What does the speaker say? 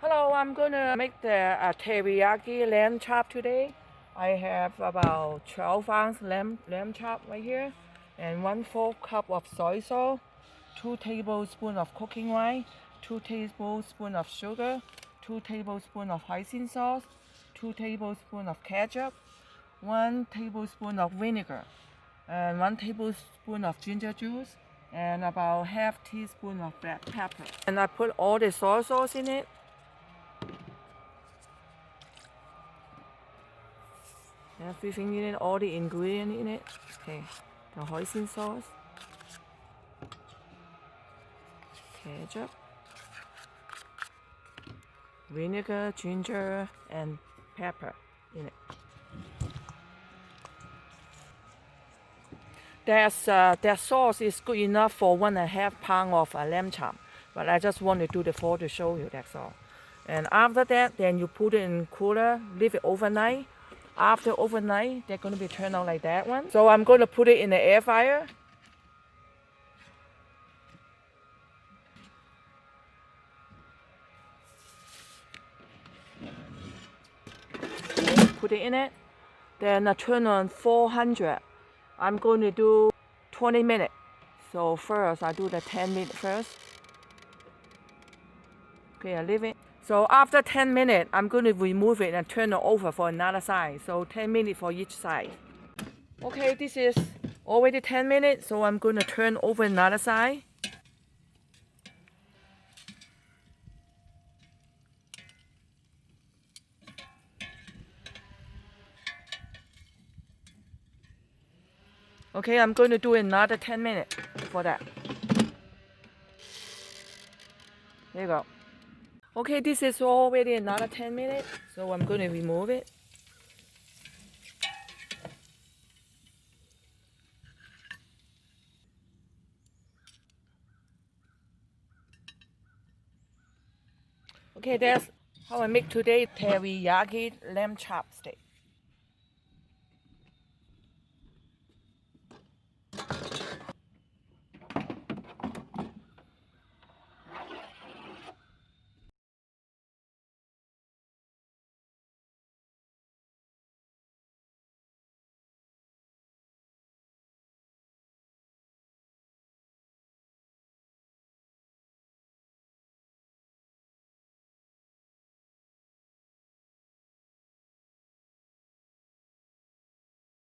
Hello, I'm gonna make the teriyaki lamb chop today. I have about 12-ounce lamb chop right here, and 1/4 cup of soy sauce, 2 tablespoons of cooking oil, 2 tablespoons of sugar, 2 tablespoons of hoisin sauce, 2 tablespoons of ketchup, 1 tablespoon of vinegar, and 1 tablespoon of ginger juice, and about half teaspoon of black pepper. And I put all the soy sauce in it. Everything in it, all the ingredients in it. Okay, the hoisin sauce, ketchup, vinegar, ginger, and pepper in it. That sauce is good enough for 1.5 pounds of lamb chop, but I just want to do the 4 to show you, that's all. And after that, then you put it in cooler, leave it overnight. After overnight, they're going to be turned out like that one. So I'm going to put it in the air fryer. Put it in it. Then I turn on 400. I'm going to do 20 minutes. So first I do the 10 minutes first. Okay, I leave it. So after 10 minutes, I'm going to remove it and turn it over for another side. So 10 minutes for each side. Okay, this is already 10 minutes, so I'm going to turn over another side. Okay, I'm going to do another 10 minutes for that. There you go. Okay, this is already another 10 minutes, so I'm going to remove it. Okay, that's how I make today teriyaki lamb chop steak.